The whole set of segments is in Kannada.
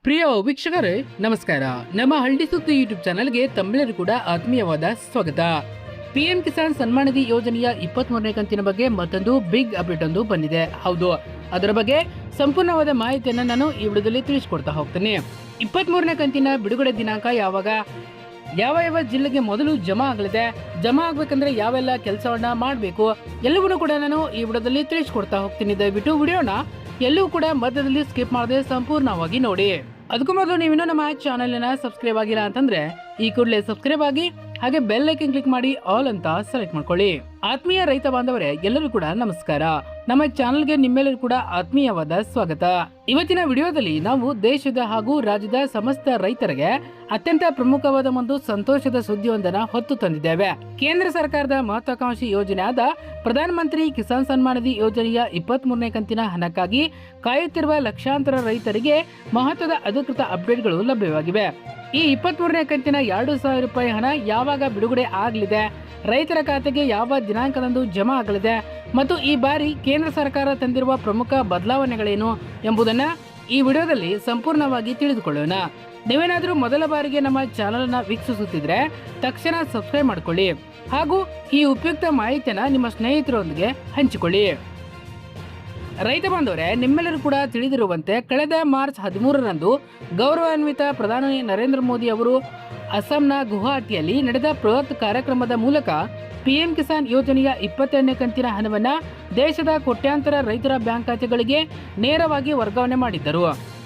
ಪ್ರಿಯ ವೀಕ್ಷಕರೇ ನಮಸ್ಕಾರ. ನಮ್ಮ ಹಳ್ಳಿ ಸುದ್ದಿ ಯೂಟ್ಯೂಬ್ ಚಾನೆಲ್ಗೆ ತಮ್ಮೆಲ್ಲರೂ ಕೂಡ ಆತ್ಮೀಯವಾದ ಸ್ವಾಗತ. ಪಿಎಂ ಕಿಸಾನ್ ಸನ್ಮಾನ್ ನಿಧಿ ಯೋಜನೆಯ 23ನೇ ಕಂತಿನ ಬಗ್ಗೆ ಮತ್ತೊಂದು ಬಿಗ್ ಅಪ್ಡೇಟ್ ಒಂದು ಬಂದಿದೆ. ಹೌದು, ಅದರ ಬಗ್ಗೆ ಸಂಪೂರ್ಣವಾದ ಮಾಹಿತಿಯನ್ನು ನಾನು ಈ ವಿಡಿಯೋದಲ್ಲಿ ತಿಳಿಸಿಕೊಡ್ತಾ ಹೋಗ್ತೇನೆ. 23ನೇ ಕಂತಿನ ಬಿಡುಗಡೆ ದಿನಾಂಕ ಯಾವಾಗ, ಯಾವ ಜಿಲ್ಲೆಗೆ ಮೊದಲು ಜಮಾ ಆಗಲಿದೆ, ಜಮಾ ಆಗ್ಬೇಕಂದ್ರೆ ಯಾವೆಲ್ಲ ಕೆಲಸವನ್ನ ಮಾಡಬೇಕು ಎಲ್ಲವನ್ನೂ ಕೂಡ ನಾನು ಈ ವಿಡಿಯೋದಲ್ಲಿ ತಿಳಿಸಿಕೊಡ್ತಾ ಹೋಗ್ತೀನಿ. ದಯವಿಟ್ಟು ವಿಡಿಯೋನ ಎಲ್ಲೂ ಕೂಡ ಮಧ್ಯದಲ್ಲಿ ಸ್ಕಿಪ್ ಮಾಡದೆ ಸಂಪೂರ್ಣವಾಗಿ ನೋಡಿ. ಅದಕ್ಕೂ ಮೊದಲು ನೀವಿನ್ನೂ ನಮ್ಮ ಚಾನೆಲ್ನ ಸಬ್ಸ್ಕ್ರೈಬ್ ಆಗಿಲ್ಲ ಅಂತಂದ್ರೆ ಈ ಕೂಡಲೇ ಸಬ್ಸ್ಕ್ರೈಬ್ ಆಗಿ ಹಾಗೆ ಬೆಲ್ ಐಕನ್ ಕ್ಲಿಕ್ ಮಾಡಿ ಆಲ್ ಅಂತ ಸೆಲೆಕ್ಟ್ ಮಾಡ್ಕೊಳ್ಳಿ. ಆತ್ಮೀಯ ರೈತ ಬಾಂಧವರೇ ಎಲ್ಲರೂ ಕೂಡ ನಮಸ್ಕಾರ. ನಮ್ಮ ಚಾನೆಲ್ಗೆ ನಿಮ್ಮೆಲ್ಲರೂ ಕೂಡ ಆತ್ಮೀಯವಾದ ಸ್ವಾಗತ. ಇವತ್ತಿನ ವಿಡಿಯೋದಲ್ಲಿ ನಾವು ದೇಶದ ಹಾಗೂ ರಾಜ್ಯದ ಸಮಸ್ತ ರೈತರಿಗೆ ಅತ್ಯಂತ ಪ್ರಮುಖವಾದ ಒಂದು ಸಂತೋಷದ ಸುದ್ದಿಯೊಂದನ್ನು ಹೊತ್ತು ತಂದಿದ್ದೇವೆ. ಕೇಂದ್ರ ಸರ್ಕಾರದ ಮಹತ್ವಾಕಾಂಕ್ಷಿ ಯೋಜನೆಯಾದ ಪ್ರಧಾನ ಮಂತ್ರಿ ಕಿಸಾನ್ ಸನ್ಮಾನ್ ನಿಧಿ ಯೋಜನೆಯ 23ನೇ ಕಂತಿನ ಹಣಕ್ಕಾಗಿ ಕಾಯುತ್ತಿರುವ ಲಕ್ಷಾಂತರ ರೈತರಿಗೆ ಮಹತ್ವದ ಅಧಿಕೃತ ಅಪ್ಡೇಟ್ಗಳು ಲಭ್ಯವಾಗಿವೆ. ಈ 23ನೇ ಕಂತಿನ 2,000 ರೂಪಾಯಿ ಹಣ ಯಾವಾಗ ಬಿಡುಗಡೆ ಆಗಲಿದೆ, ರೈತರ ಖಾತೆಗೆ ಯಾವ ದಿನಾಂಕದಂದು ಜಮಾ ಆಗಲಿದೆ ಮತ್ತು ಈ ಬಾರಿ ಕೇಂದ್ರ ಸರ್ಕಾರ ತಂದಿರುವ ಪ್ರಮುಖ ಬದಲಾವಣೆಗಳೇನು ಎಂಬುದನ್ನು ಈ ವಿಡಿಯೋದಲ್ಲಿ ಸಂಪೂರ್ಣವಾಗಿ ತಿಳಿದುಕೊಳ್ಳೋಣ. ನೀವೇನಾದರೂ ಮೊದಲ ಬಾರಿಗೆ ನಮ್ಮ ಚಾನೆಲ್ನ ವೀಕ್ಷಿಸುತ್ತಿದ್ರೆ ತಕ್ಷಣ ಸಬ್ಸ್ಕ್ರೈಬ್ ಮಾಡಿಕೊಳ್ಳಿ ಹಾಗೂ ಈ ಉಪಯುಕ್ತ ಮಾಹಿತಿಯನ್ನು ನಿಮ್ಮ ಸ್ನೇಹಿತರೊಂದಿಗೆ ಹಂಚಿಕೊಳ್ಳಿ. ರೈತ ಬಾಂಧವರೇ, ನಿಮ್ಮೆಲ್ಲರೂ ಕೂಡ ತಿಳಿದಿರುವಂತೆ ಕಳೆದ ಮಾರ್ಚ್ 13ರಂದು ಗೌರವಾನ್ವಿತ ಪ್ರಧಾನಿ ನರೇಂದ್ರ ಮೋದಿ ಅವರು ಅಸ್ಸಾಂನ ಗುವಾಹಟಿಯಲ್ಲಿ ನಡೆದ ಬೃಹತ್ ಕಾರ್ಯಕ್ರಮದ ಮೂಲಕ ಪಿಎಂ ಕಿಸಾನ್ ಯೋಜನೆಯ 22ನೇ ಕಂತಿನ ಹಣವನ್ನು ದೇಶದ ಕೋಟ್ಯಾಂತರ ರೈತರ ಬ್ಯಾಂಕ್ ಖಾತೆಗಳಿಗೆ ನೇರವಾಗಿ ವರ್ಗಾವಣೆ ಮಾಡಿದ್ದರು.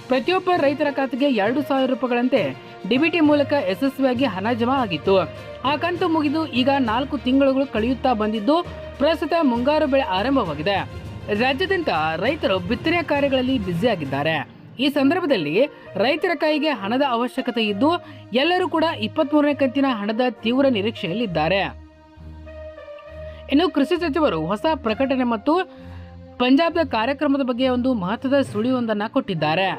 ಪ್ರತಿಯೊಬ್ಬ ರೈತರ ಖಾತೆಗೆ 2,000 ರೂಪಾಯಿಗಳಂತೆ ಡಿಬಿಟಿ ಮೂಲಕ ಯಶಸ್ವಿಯಾಗಿ ಹಣ ಜಮಾ ಆಗಿತ್ತು. ಆ ಕಂತು ಮುಗಿದು ಈಗ 4 ತಿಂಗಳುಗಳು ಕಳೆಯುತ್ತಾ ಬಂದಿದ್ದು ಪ್ರಸ್ತುತ ಮುಂಗಾರು ಬೆಳೆ ಆರಂಭವಾಗಿದೆ. ರಾಜ್ಯಾದ್ಯಂತ ರೈತರು ಬಿತ್ತನೆ ಕಾರ್ಯಗಳಲ್ಲಿ ಬ್ಯುಸಿಯಾಗಿದ್ದಾರೆ. ಈ ಸಂದರ್ಭದಲ್ಲಿ ರೈತರ ಕೈಗೆ ಹಣದ ಅವಶ್ಯಕತೆ ಇದ್ದು ಎಲ್ಲರೂ ಕೂಡ 23ನೇ ಕಂತಿನ ಹಣದ ತೀವ್ರ ನಿರೀಕ್ಷೆಯಲ್ಲಿದ್ದಾರೆ. ಇನ್ನು ಕೃಷಿ ಸಚಿವರು ಹೊಸ ಪ್ರಕಟಣೆ ಮತ್ತು ಪಂಜಾಬ್ನ ಕಾರ್ಯಕ್ರಮದ ಬಗ್ಗೆ ಒಂದು ಮಹತ್ವದ ಸುಳಿವೊಂದನ್ನು ಕೊಟ್ಟಿದ್ದಾರೆ.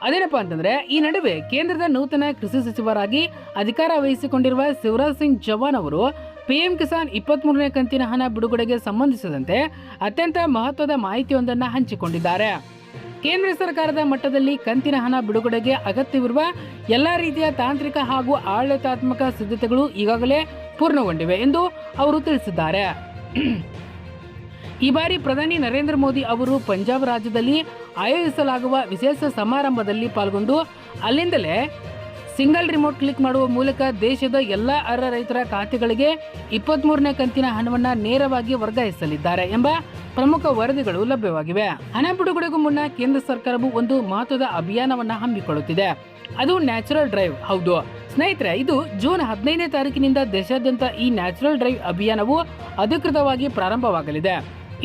ಅದೇನಪ್ಪ ಅಂತಂದ್ರೆ, ಈ ನಡುವೆ ಕೇಂದ್ರದ ನೂತನ ಕೃಷಿ ಸಚಿವರಾಗಿ ಅಧಿಕಾರ ವಹಿಸಿಕೊಂಡಿರುವ ಶಿವರಾಜ್ ಸಿಂಗ್ ಚೌಹಾಣ್ ಅವರು ಪಿಎಂ ಕಿಸಾನ್ 23ನೇ ಕಂತಿನ ಹಣ ಬಿಡುಗಡೆಗೆ ಸಂಬಂಧಿಸಿದಂತೆ ಅತ್ಯಂತ ಮಹತ್ವದ ಮಾಹಿತಿಯೊಂದನ್ನು ಹಂಚಿಕೊಂಡಿದ್ದಾರೆ. ಕೇಂದ್ರ ಸರ್ಕಾರದ ಮಟ್ಟದಲ್ಲಿ ಕಂತಿನ ಹಣ ಬಿಡುಗಡೆಗೆ ಅಗತ್ಯವಿರುವ ಎಲ್ಲ ರೀತಿಯ ತಾಂತ್ರಿಕ ಹಾಗೂ ಆಡಳಿತಾತ್ಮಕ ಸಿದ್ಧತೆಗಳು ಈಗಾಗಲೇ ಪೂರ್ಣಗೊಂಡಿವೆ ಎಂದು ಅವರು ತಿಳಿಸಿದ್ದಾರೆ. ಈ ಬಾರಿ ಪ್ರಧಾನಿ ನರೇಂದ್ರ ಮೋದಿ ಅವರು ಪಂಜಾಬ್ ರಾಜ್ಯದಲ್ಲಿ ಆಯೋಜಿಸಲಾಗುವ ವಿಶೇಷ ಸಮಾರಂಭದಲ್ಲಿ ಪಾಲ್ಗೊಂಡು ಅಲ್ಲಿಂದಲೇ ಸಿಂಗಲ್ ರಿಮೋಟ್ ಕ್ಲಿಕ್ ಮಾಡುವ ಮೂಲಕ ದೇಶದ ಎಲ್ಲ ಅರ್ಹ ರೈತರ ಖಾತೆಗಳಿಗೆ 23ನೇ ಕಂತಿನ ಹಣವನ್ನು ನೇರವಾಗಿ ವರ್ಗಾಯಿಸಲಿದ್ದಾರೆ ಎಂಬ ಪ್ರಮುಖ ವರದಿಗಳು ಲಭ್ಯವಾಗಿವೆ. ಹಣ ಬಿಡುಗಡೆಗೂ ಮುನ್ನ ಕೇಂದ್ರ ಸರ್ಕಾರವು ಒಂದು ಮಹತ್ವದ ಅಭಿಯಾನವನ್ನು ಹಮ್ಮಿಕೊಳ್ಳುತ್ತಿದೆ. ಅದು ನ್ಯಾಚುರಲ್ ಡ್ರೈವ್. ಹೌದು ಸ್ನೇಹಿತರೆ, ಇದು ಜೂನ್ 15ನೇ ತಾರೀಕಿನಿಂದ ದೇಶಾದ್ಯಂತ ಈ ನ್ಯಾಚುರಲ್ ಡ್ರೈವ್ ಅಭಿಯಾನವು ಅಧಿಕೃತವಾಗಿ ಪ್ರಾರಂಭವಾಗಲಿದೆ.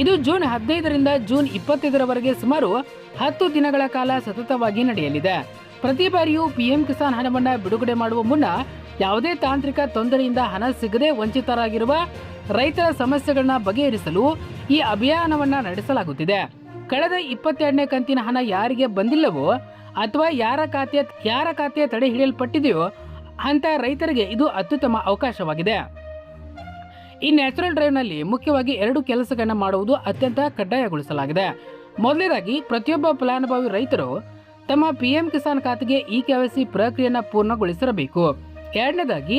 ಇದು ಜೂನ್ 15ರಿಂದ ಜೂನ್ 25ರವರೆಗೆ ಸುಮಾರು 10 ದಿನಗಳ ಕಾಲ ಸತತವಾಗಿ ನಡೆಯಲಿದೆ. ಪ್ರತಿ ಬಾರಿಯೂ ಪಿಎಂ ಕಿಸಾನ್ ಹಣವನ್ನು ಬಿಡುಗಡೆ ಮಾಡುವ ಮುನ್ನ ಯಾವುದೇ ತಾಂತ್ರಿಕ ತೊಂದರೆಯಿಂದ ಹಣ ಸಿಗದೆ ವಂಚಿತರಾಗಿರುವ ರೈತರ ಸಮಸ್ಯೆಗಳನ್ನ ಬಗೆಹರಿಸಲು ಈ ಅಭಿಯಾನವನ್ನು ನಡೆಸಲಾಗುತ್ತಿದೆ. ಕಳೆದ 22ನೇ ಕಂತಿನ ಹಣ ಯಾರಿಗೆ ಬಂದಿಲ್ಲವೋ ಅಥವಾ ಯಾರ ಖಾತೆ ತಡೆ ಹಿಡಿಯಲ್ಪಟ್ಟಿದೆಯೋ ಅಂತ ರೈತರಿಗೆ ಇದು ಅತ್ಯುತ್ತಮ ಅವಕಾಶವಾಗಿದೆ. ಈ ನ್ಯಾಚುರಲ್ ಡ್ರೈವ್ನಲ್ಲಿ ಮುಖ್ಯವಾಗಿ 2 ಕೆಲಸಗಳನ್ನ ಮಾಡುವುದು ಅತ್ಯಂತ ಕಡ್ಡಾಯಗೊಳಿಸಲಾಗಿದೆ. ಮೊದಲನೇದಾಗಿ, ಪ್ರತಿಯೊಬ್ಬ ಫಲಾನುಭವಿ ರೈತರು ತಮ್ಮ ಪಿಎಂ ಕಿಸಾನ್ ಖಾತೆಗೆ KYC ಪ್ರಕ್ರಿಯೆಯನ್ನು ಪೂರ್ಣಗೊಳಿಸಿರಬೇಕು. ಎರಡನೇದಾಗಿ,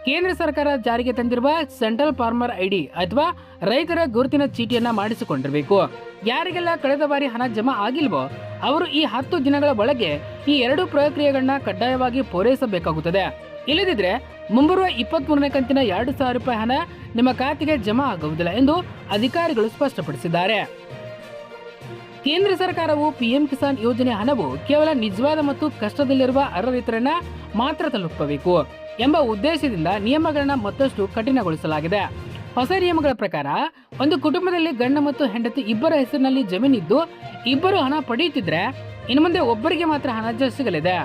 ಕೇಂದ್ರ ಸರ್ಕಾರ ಜಾರಿಗೆ ತಂದಿರುವ ಸೆಂಟ್ರಲ್ ಫಾರ್ಮರ್ ID ಅಥವಾ ರೈತರ ಗುರುತಿನ ಚೀಟಿಯನ್ನ ಮಾಡಿಸಿಕೊಂಡಿರಬೇಕು. ಯಾರಿಗೆಲ್ಲ ಕಳೆದ ಬಾರಿ ಹಣ ಜಮಾ ಆಗಿಲ್ವೋ ಅವರು ಈ 10 ದಿನಗಳ ಒಳಗೆ ಈ 2 ಪ್ರಕ್ರಿಯೆಗಳನ್ನ ಕಡ್ಡಾಯವಾಗಿ ಪೂರೈಸಬೇಕಾಗುತ್ತದೆ. ಇಲ್ಲದಿದ್ರೆ ಮುಂಬರುವ 23ನೇ ಕಂತಿನ 2,000 ರೂಪಾಯಿ ಹಣ ನಿಮ್ಮ ಖಾತೆಗೆ ಜಮಾ ಆಗುವುದಿಲ್ಲ ಎಂದು ಅಧಿಕಾರಿಗಳು ಸ್ಪಷ್ಟಪಡಿಸಿದ್ದಾರೆ. ಕೇಂದ್ರ ಸರ್ಕಾರವು ಪಿಎಂ ಕಿಸಾನ್ ಯೋಜನೆ ಹಣವು ಕೇವಲ ನಿಜವಾದ ಮತ್ತು ಕಷ್ಟದಲ್ಲಿರುವ ಅರ್ಹ ರೈತರನ್ನ ಮಾತ್ರ ತಲುಪಬೇಕು ಎಂಬ ಉದ್ದೇಶದಿಂದ ನಿಯಮಗಳನ್ನ ಮತ್ತಷ್ಟು ಕಠಿಣಗೊಳಿಸಲಾಗಿದೆ. ಹೊಸ ನಿಯಮಗಳ ಪ್ರಕಾರ ಒಂದು ಕುಟುಂಬದಲ್ಲಿ ಗಂಡ ಮತ್ತು ಹೆಂಡತಿ ಇಬ್ಬರ ಹೆಸರಿನಲ್ಲಿ ಜಮೀನಿದ್ದು ಇಬ್ಬರು ಹಣ ಪಡೆಯುತ್ತಿದ್ರೆ ಇನ್ನು ಮುಂದೆ ಒಬ್ಬರಿಗೆ ಮಾತ್ರ ಹಣ ಸಿಗಲಿದೆ.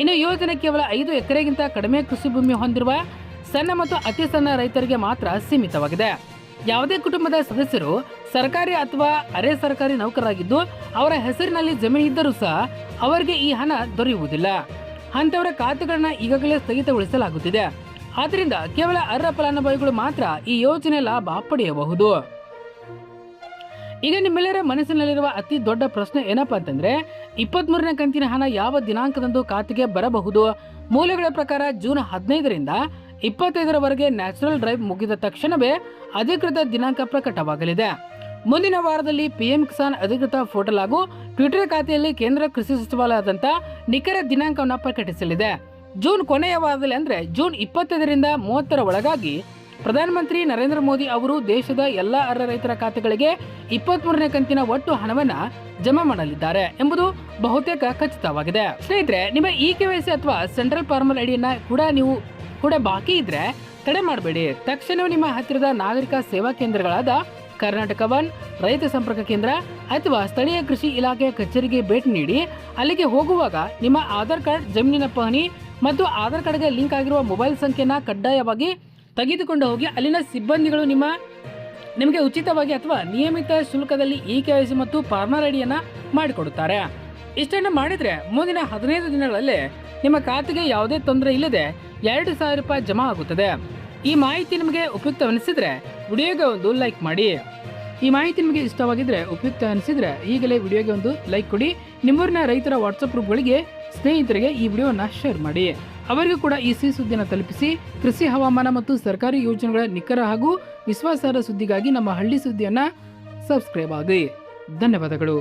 ಇನ್ನು ಯೋಜನೆ ಕೇವಲ 5 ಎಕರೆಗಿಂತ ಕಡಿಮೆ ಕೃಷಿ ಭೂಮಿ ಹೊಂದಿರುವ ಸಣ್ಣ ಮತ್ತು ಅತಿ ಸಣ್ಣ ರೈತರಿಗೆ ಮಾತ್ರ ಸೀಮಿತವಾಗಿದೆ. ಯಾವುದೇ ಕುಟುಂಬದ ಸದಸ್ಯರು ಸರ್ಕಾರಿ ಅಥವಾ ಅರೆ ಸರ್ಕಾರಿ ನೌಕರರಾಗಿದ್ದು ಅವರ ಹೆಸರಿನಲ್ಲಿ ಜಮೀನು ಇದ್ದರೂ ಸಹ ಅವರಿಗೆ ಈ ಹಣ ದೊರೆಯುವುದಿಲ್ಲ. ಅಂತವರ ಖಾತೆಗಳನ್ನ ಈಗಾಗಲೇ ಸ್ಥಗಿತಗೊಳಿಸಲಾಗುತ್ತಿದೆ. ಆದ್ದರಿಂದ ಕೇವಲ ಅರ್ಹ ಫಲಾನುಭವಿಗಳು ಮಾತ್ರ ಈ ಯೋಜನೆ ಲಾಭ ಪಡೆಯಬಹುದು. ಈಗ ನಿಮ್ಮೆಲ್ಲರ ಮನಸ್ಸಿನಲ್ಲಿರುವ ಅತಿ ದೊಡ್ಡ ಪ್ರಶ್ನೆ ಏನಪ್ಪಾ ಅಂತಂದ್ರೆ 23ನೇ ಕಂತಿನ ಹಣ ಯಾವ ದಿನಾಂಕದಂದು ಖಾತೆಗೆ ಬರಬಹುದು? ಮೂಲಗಳ ಪ್ರಕಾರ ಜೂನ್ 15ರಿಂದ 25ರವರೆಗೆ ನ್ಯಾಚುರಲ್ ಡ್ರೈವ್ ಮುಗಿದ ತಕ್ಷಣವೇ ಅಧಿಕೃತ ದಿನಾಂಕ ಪ್ರಕಟವಾಗಲಿದೆ. ಮುಂದಿನ ವಾರದಲ್ಲಿ ಪಿಎಂ ಕಿಸಾನ್ ಅಧಿಕೃತ ಪೋರ್ಟಲ್ ಹಾಗೂ ಟ್ವಿಟರ್ ಖಾತೆಯಲ್ಲಿ ಕೇಂದ್ರ ಕೃಷಿ ಸಚಿವಾಲಯದಂತ ನಿಖರ ದಿನಾಂಕವನ್ನು ಪ್ರಕಟಿಸಲಿದೆ. ಜೂನ್ ಕೊನೆಯ ವಾರದಲ್ಲಿ ಅಂದ್ರೆ ಜೂನ್ 25ರಿಂದ 30ರ ಒಳಗಾಗಿ ಪ್ರಧಾನಮಂತ್ರಿ ನರೇಂದ್ರ ಮೋದಿ ಅವರು ದೇಶದ ಎಲ್ಲ ಅರ್ಹ ರೈತರ ಖಾತೆಗಳಿಗೆ 23ನೇ ಕಂತಿನ ಒಟ್ಟು ಹಣವನ್ನ ಜಮಾ ಮಾಡಲಿದ್ದಾರೆ ಎಂಬುದು ಬಹುತೇಕ ಖಚಿತವಾಗಿದೆ. ಸ್ನೇಹಿತರೆ, ನಿಮ್ಮ KYC ಅಥವಾ ಸೆಂಟ್ರಲ್ ಫಾರ್ಮರ್ ಐಡಿಯನ್ನ ನೀವು ಕೂಡ ಬಾಕಿ ಇದ್ರೆ ತಡೆ ಮಾಡಬೇಡಿ. ತಕ್ಷಣ ನಿಮ್ಮ ಹತ್ತಿರದ ನಾಗರಿಕ ಸೇವಾ ಕೇಂದ್ರಗಳಾದ ಕರ್ನಾಟಕ ಒನ್, ರೈತ ಸಂಪರ್ಕ ಕೇಂದ್ರ ಅಥವಾ ಸ್ಥಳೀಯ ಕೃಷಿ ಇಲಾಖೆ ಕಚೇರಿಗೆ ಭೇಟಿ ನೀಡಿ ಅಲ್ಲಿಗೆ ಹೋಗುವಾಗ ನಿಮ್ಮ ಆಧಾರ್ ಕಾರ್ಡ್, ಜಮೀನಿನ ಪಹಣಿ ಮತ್ತು ಆಧಾರ್ ಕಾರ್ಡ್ಗೆ ಲಿಂಕ್ ಆಗಿರುವ ಮೊಬೈಲ್ ಸಂಖ್ಯೆನ ಕಡ್ಡಾಯವಾಗಿ ತೆಗೆದುಕೊಂಡು ಹೋಗಿ ಅಲ್ಲಿನ ಸಿಬ್ಬಂದಿಗಳು ನಿಮಗೆ ಉಚಿತವಾಗಿ ಅಥವಾ ನಿಯಮಿತ ಶುಲ್ಕದಲ್ಲಿ KYC ಮತ್ತು ಫಾರ್ಮರ್ ಐಡಿಯನ್ನ ಮಾಡಿಕೊಡುತ್ತಾರೆ. ಇಷ್ಟನ್ನು ಮಾಡಿದ್ರೆ ಮುಂದಿನ 15 ದಿನಗಳಲ್ಲಿ ನಿಮ್ಮ ಖಾತೆಗೆ ಯಾವುದೇ ತೊಂದರೆ ಇಲ್ಲದೆ 2,000 ರೂಪಾಯಿ ಜಮಾ ಆಗುತ್ತದೆ. ಈ ಮಾಹಿತಿ ನಿಮಗೆ ಉಪಯುಕ್ತವೆನಿಸಿದ್ರೆ ವಿಡಿಯೋಗೆ ಒಂದು ಲೈಕ್ ಮಾಡಿ. ಈ ಮಾಹಿತಿ ನಿಮಗೆ ಇಷ್ಟವಾಗಿದ್ರೆ, ಉಪಯುಕ್ತ ಅನಿಸಿದ್ರೆ ಈಗಲೇ ವಿಡಿಯೋಗೆ ಒಂದು ಲೈಕ್ ಕೊಡಿ. ನಿಮ್ಮೂರಿನ ರೈತರ ವಾಟ್ಸಪ್ ಗ್ರೂಪ್ಗಳಿಗೆ, ಸ್ನೇಹಿತರಿಗೆ ಈ ವಿಡಿಯೋನ ಶೇರ್ ಮಾಡಿ. ಅವರಿಗೂ ಕೂಡ ಈ ಸಿಹಿ ಸುದ್ದಿಯನ್ನು ತಲುಪಿಸಿ. ಕೃಷಿ, ಹವಾಮಾನ ಮತ್ತು ಸರ್ಕಾರಿ ಯೋಜನೆಗಳ ನಿಖರ ಹಾಗೂ ವಿಶ್ವಾಸಾರ್ಹ ಸುದ್ದಿಗಾಗಿ ನಮ್ಮ ಹಳ್ಳಿ ಸುದ್ದಿಯನ್ನು ಸಬ್ಸ್ಕ್ರೈಬ್ ಆಗಿ. ಧನ್ಯವಾದಗಳು.